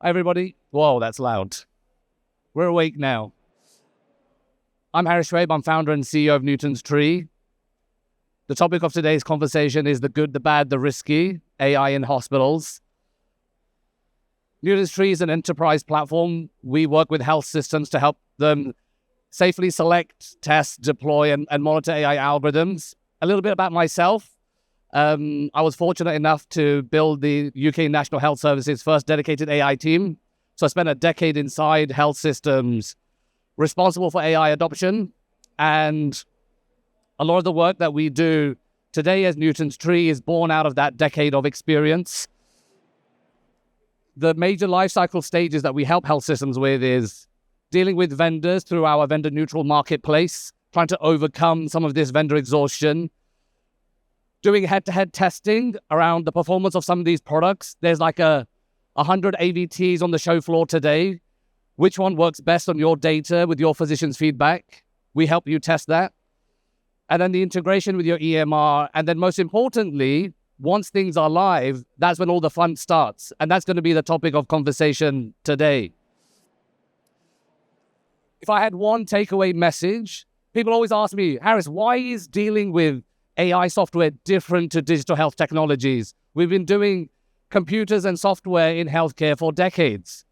everybody. Whoa, that's loud. We're awake now. I'm Shuaib. I'm founder and CEO of Newton's Tree. The topic of today's conversation is the good, the bad, the risky, AI in hospitals. Newton's Tree is an enterprise platform. We work with health systems to help them safely select, test, deploy, and monitor AI algorithms. A little bit about myself. I was fortunate enough to build the UK National Health Service's first dedicated AI team. So I spent a decade inside health systems responsible for AI adoption. And a lot of the work that we do today as Newton's Tree is born out of that decade of experience. The major lifecycle stages that we help health systems with is dealing with vendors through our vendor-neutral marketplace, trying to overcome some of this vendor exhaustion, doing head-to-head testing around the performance of some of these products. There's like 100 AVTs on the show floor today. Which one works best on your data with your physician's feedback? We help you test that. And then the integration with your EMR. And then most importantly, once things are live, that's when all the fun starts. And that's going to be the topic of conversation today. If I had one takeaway message, people always ask me, Harris, why is dealing with AI software different to digital health technologies? We've been doing computers and software in healthcare for decades.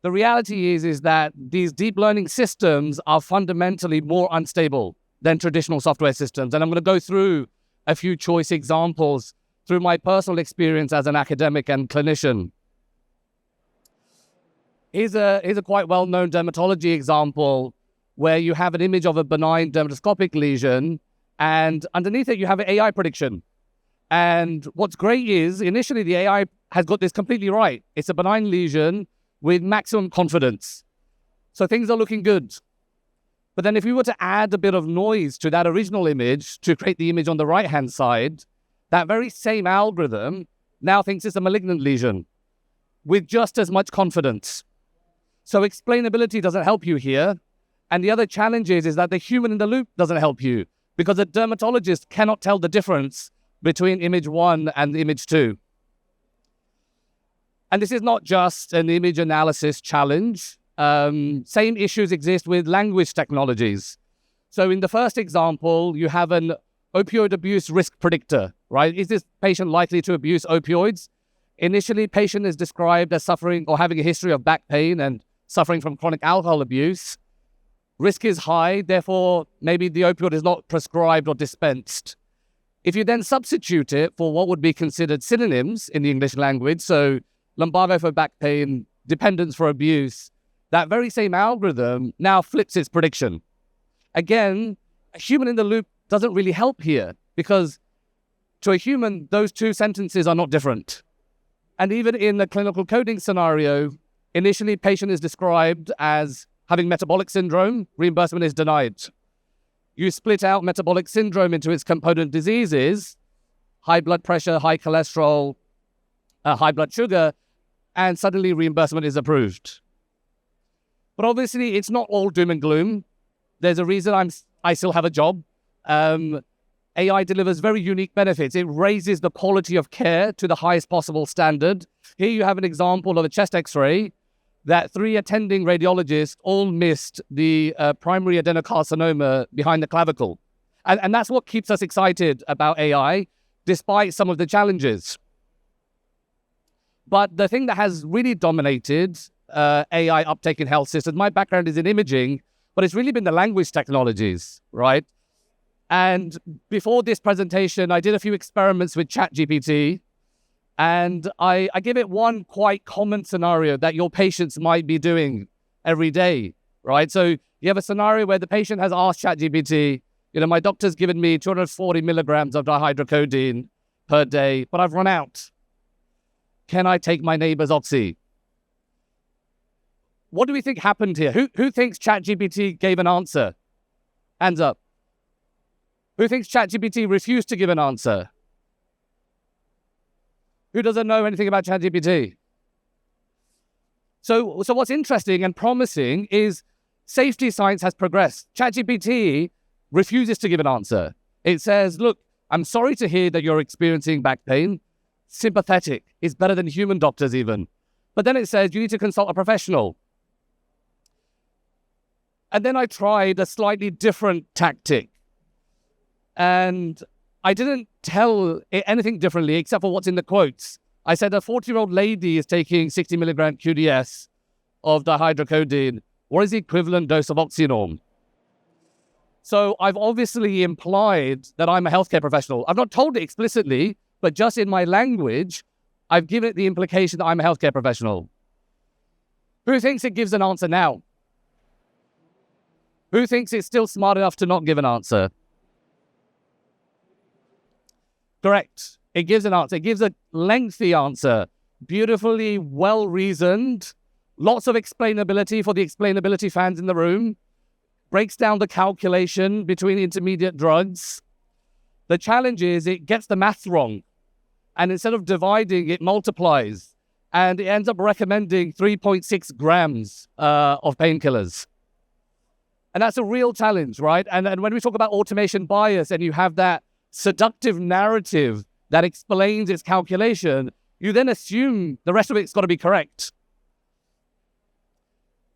The reality is that these deep learning systems are fundamentally more unstable than traditional software systems. And I'm going to go through a few choice examples through my personal experience as an academic and clinician. Here's a quite well-known dermatology example where you have an image of a benign dermatoscopic lesion, and underneath it, you have an AI prediction. And what's great is, initially, the AI has got this completely right. It's a benign lesion with maximum confidence. So things are looking good. But then if we were to add a bit of noise to that original image to create the image on the right-hand side, that very same algorithm now thinks it's a malignant lesion with just as much confidence. So explainability doesn't help you here. And the other challenge is that the human in the loop doesn't help you, because a dermatologist cannot tell the difference between image 1 and image 2. And this is not just an image analysis challenge. Same issues exist with language technologies. So in the first example, you have an opioid abuse risk predictor, right? Is this patient likely to abuse opioids? Initially, patient is described as suffering or having a history of back pain and suffering from chronic alcohol abuse. Risk is high, therefore, maybe the opioid is not prescribed or dispensed. If you then substitute it for what would be considered synonyms in the English language, so lumbago for back pain, dependence for abuse, that very same algorithm now flips its prediction. Again, a human in the loop doesn't really help here, because to a human, those two sentences are not different. And even in the clinical coding scenario, initially patient is described as having metabolic syndrome, reimbursement is denied. You split out metabolic syndrome into its component diseases, high blood pressure, high cholesterol, high blood sugar, and suddenly reimbursement is approved. But obviously, it's not all doom and gloom. There's a reason I still have a job. AI delivers very unique benefits. It raises the quality of care to the highest possible standard. Here you have an example of a chest X-ray that 3 attending radiologists all missed the primary adenocarcinoma behind the clavicle. And that's what keeps us excited about AI, despite some of the challenges. But the thing that has really dominated AI uptake in health systems, my background is in imaging, but it's really been the language technologies, right? And before this presentation, I did a few experiments with ChatGPT. And I give it one quite common scenario that your patients might be doing every day, right? So you have a scenario where the patient has asked ChatGPT, my doctor's given me 240 milligrams of dihydrocodeine per day, but I've run out. Can I take my neighbor's oxy? What do we think happened here? Who thinks ChatGPT gave an answer? Hands up. Who thinks ChatGPT refused to give an answer? Who doesn't know anything about ChatGPT? So what's interesting and promising is safety science has progressed. ChatGPT refuses to give an answer. It says, look, I'm sorry to hear that you're experiencing back pain. Sympathetic is better than human doctors even. But then it says you need to consult a professional. And then I tried a slightly different tactic. And I didn't tell it anything differently except for what's in the quotes. I said a 40-year-old lady is taking 60 milligram QDS of dihydrocodeine. What is the equivalent dose of Oxynorm? So I've obviously implied that I'm a healthcare professional. I've not told it explicitly, but just in my language, I've given it the implication that I'm a healthcare professional. Who thinks it gives an answer now? Who thinks it's still smart enough to not give an answer? Correct. It gives an answer. It gives a lengthy answer, beautifully well-reasoned, lots of explainability for the explainability fans in the room, breaks down the calculation between intermediate drugs. The challenge is it gets the maths wrong. And instead of dividing, it multiplies. And it ends up recommending 3.6 grams of painkillers. And that's a real challenge, right? And when we talk about automation bias and you have that seductive narrative that explains its calculation, you then assume the rest of it's got to be correct.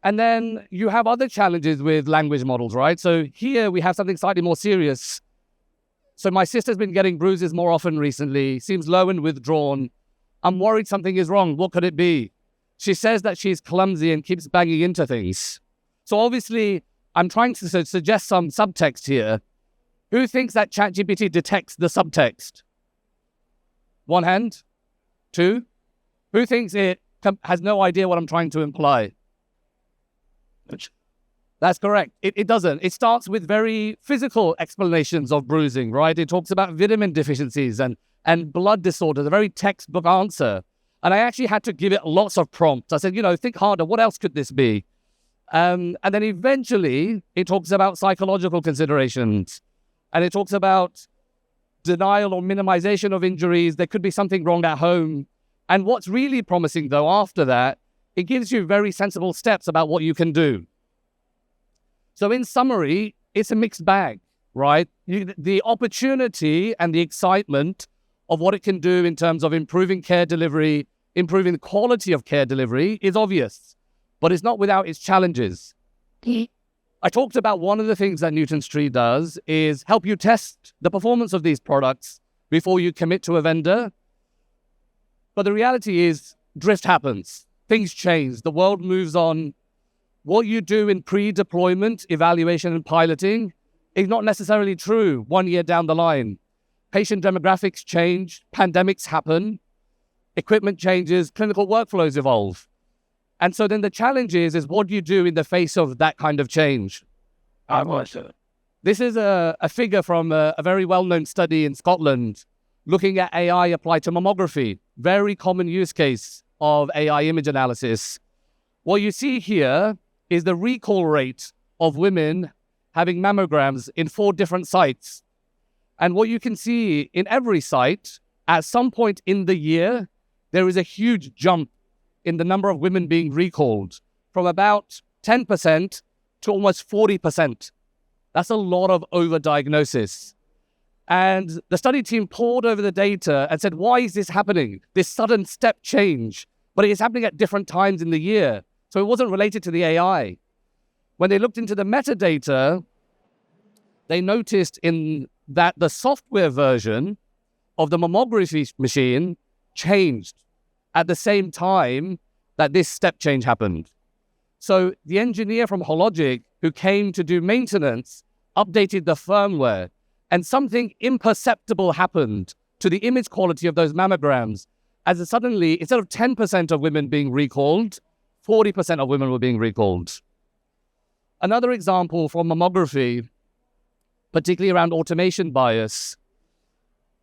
And then you have other challenges with language models, right? So here we have something slightly more serious. So my sister's been getting bruises more often recently, seems low and withdrawn. I'm worried something is wrong. What could it be? She says that she's clumsy and keeps banging into things. So obviously, I'm trying to suggest some subtext here. Who thinks that ChatGPT detects the subtext? One hand? Two? Who thinks it has no idea what I'm trying to imply? That's correct. It doesn't. It starts with very physical explanations of bruising, right? It talks about vitamin deficiencies and blood disorders, a very textbook answer. And I actually had to give it lots of prompts. I said, think harder. What else could this be? And then eventually it talks about psychological considerations. And it talks about denial or minimization of injuries. There could be something wrong at home. And what's really promising, though, after that, it gives you very sensible steps about what you can do. So in summary, it's a mixed bag, right? The opportunity and the excitement of what it can do in terms of improving care delivery, improving the quality of care delivery is obvious, but it's not without its challenges. I talked about one of the things that Newton's tree does is help you test the performance of these products before you commit to a vendor. But the reality is drift happens. Things change. The world moves on. What you do in pre-deployment, evaluation, and piloting is not necessarily true 1 year down the line. Patient demographics change, pandemics happen, equipment changes, clinical workflows evolve. And so then the challenge is what do you do in the face of that kind of change? This is a figure from a very well-known study in Scotland looking at AI applied to mammography, very common use case of AI image analysis. What you see here is the recall rate of women having mammograms in 4 different sites. And what you can see in every site, at some point in the year, there is a huge jump in the number of women being recalled from about 10% to almost 40%. That's a lot of overdiagnosis. And the study team pored over the data and said, why is this happening? This sudden step change, but it is happening at different times in the year. So it wasn't related to the AI. When they looked into the metadata, they noticed in that the software version of the mammography machine changed at the same time that this step change happened. So the engineer from Hologic who came to do maintenance updated the firmware, and something imperceptible happened to the image quality of those mammograms, as suddenly, instead of 10% of women being recalled, 40% of women were being recalled. Another example from mammography, particularly around automation bias,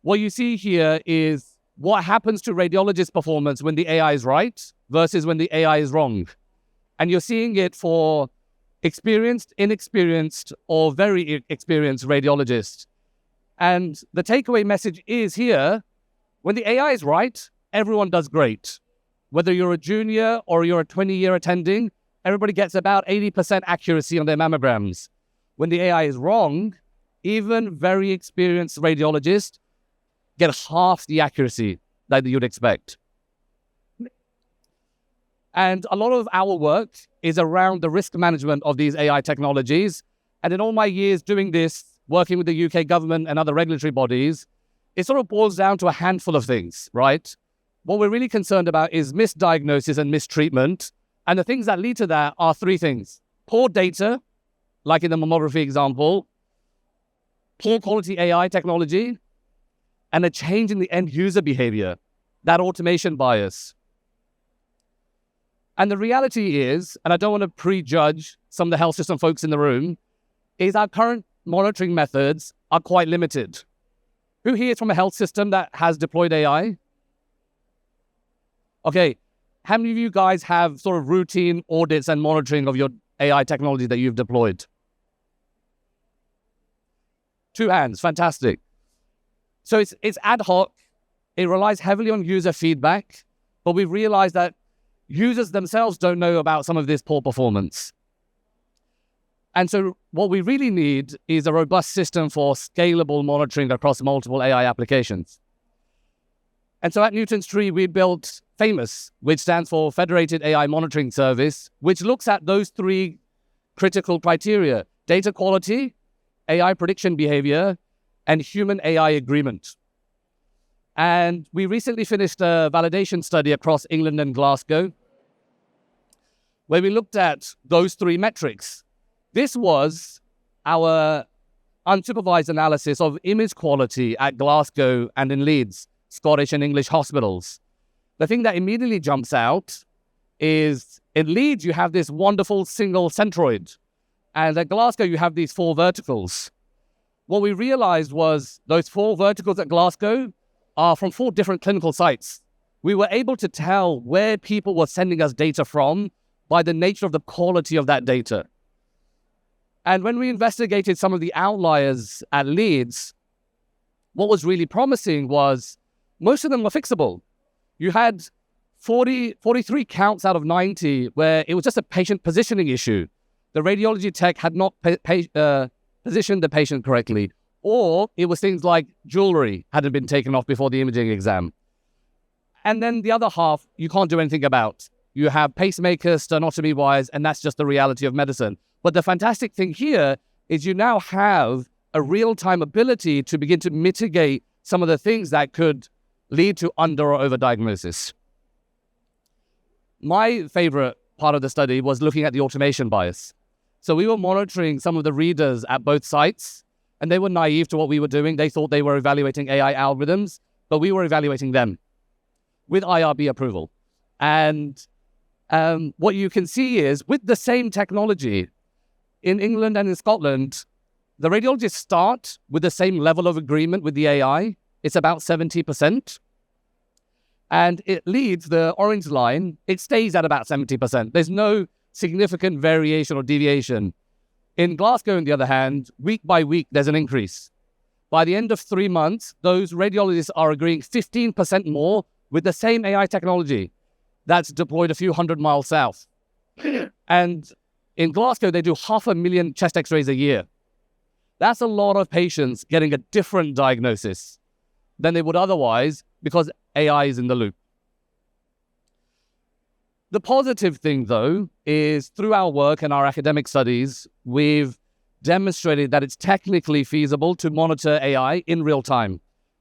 what you see here is what happens to radiologist performance when the AI is right versus when the AI is wrong. And you're seeing it for experienced, inexperienced, or very experienced radiologists. And the takeaway message is here, when the AI is right, everyone does great. Whether you're a junior or you're a 20-year attending, everybody gets about 80% accuracy on their mammograms. When the AI is wrong, even very experienced radiologists get half the accuracy that you'd expect. And a lot of our work is around the risk management of these AI technologies. And in all my years doing this, working with the UK government and other regulatory bodies, it sort of boils down to a handful of things, right? What we're really concerned about is misdiagnosis and mistreatment. And the things that lead to that are three things: poor data, like in the mammography example, poor quality AI technology, and a change in the end user behavior, that automation bias. And the reality is, and I don't want to prejudge some of the health system folks in the room, is our current monitoring methods are quite limited. Who here is from a health system that has deployed AI? Okay, how many of you guys have sort of routine audits and monitoring of your AI technology that you've deployed? 2 hands, fantastic. So it's ad hoc, it relies heavily on user feedback, but we've realized that users themselves don't know about some of this poor performance. And so what we really need is a robust system for scalable monitoring across multiple AI applications. And so at Newton's Tree, we built FAMOUS, which stands for Federated AI Monitoring Service, which looks at those 3 critical criteria: data quality, AI prediction behavior, and human AI agreement. And we recently finished a validation study across England and Glasgow, where we looked at those 3 metrics. This was our unsupervised analysis of image quality at Glasgow and in Leeds, Scottish and English hospitals. The thing that immediately jumps out is in Leeds, you have this wonderful single centroid. And at Glasgow, you have these 4 verticals. What we realized was those 4 verticals at Glasgow are from 4 different clinical sites. We were able to tell where people were sending us data from by the nature of the quality of that data. And when we investigated some of the outliers at Leeds, what was really promising was most of them were fixable. You had 43 counts out of 90 where it was just a patient positioning issue. The radiology tech had not positioned the patient correctly, or it was things like jewelry hadn't been taken off before the imaging exam. And then the other half, you can't do anything about. You have pacemakers, sternotomy wires, and that's just the reality of medicine. But the fantastic thing here is you now have a real-time ability to begin to mitigate some of the things that could lead to under or overdiagnosis. My favorite part of the study was looking at the automation bias. So we were monitoring some of the readers at both sites, and they were naive to what we were doing. They thought they were evaluating AI algorithms, but we were evaluating them with IRB approval. And what you can see is with the same technology in England and in Scotland, the radiologists start with the same level of agreement with the AI. It's about 70%. And it leads the orange line, it stays at about 70%. There's no significant variation or deviation. In Glasgow, on the other hand, week by week, there's an increase. By the end of 3 months, those radiologists are agreeing 15% more with the same AI technology that's deployed a few hundred miles south. And in Glasgow, they do 500,000 chest x-rays a year. That's a lot of patients getting a different diagnosis than they would otherwise because AI is in the loop. The positive thing, though, is through our work and our academic studies, we've demonstrated that it's technically feasible to monitor AI in real time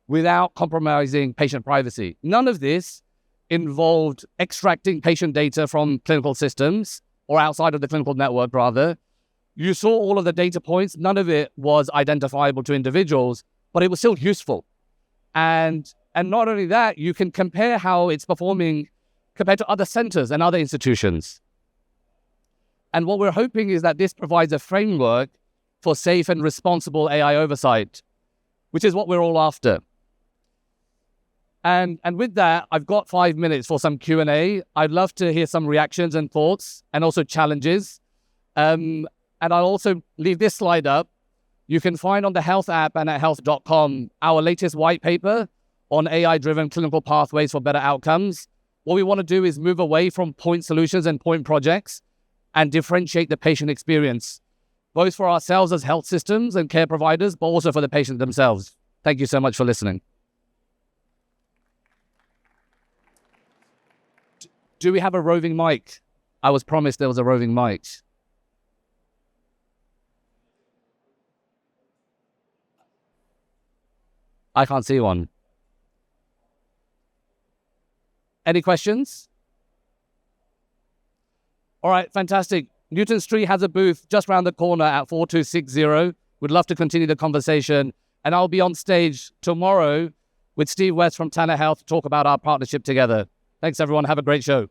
without compromising patient privacy. None of this involved extracting patient data from clinical systems or outside of the clinical network, rather. You saw all of the data points. None of it was identifiable to individuals, but it was still useful. And not only that, you can compare how it's performing compared to other centers and other institutions. And what we're hoping is that this provides a framework for safe and responsible AI oversight, which is what we're all after. And with that, I've got 5 minutes for some Q&A. I'd love to hear some reactions and thoughts and also challenges. And I'll also leave this slide up. You can find on the Health app and at health.com our latest white paper on AI-driven clinical pathways for better outcomes. What we want to do is move away from point solutions and point projects and differentiate the patient experience, both for ourselves as health systems and care providers, but also for the patient themselves. Thank you so much for listening. Do we have a roving mic? I was promised there was a roving mic. I can't see one. Any questions? All right, fantastic. Newton's Tree has a booth just around the corner at 4260. We'd love to continue the conversation. And I'll be on stage tomorrow with Steve West from Tanner Health to talk about our partnership together. Thanks, everyone. Have a great show.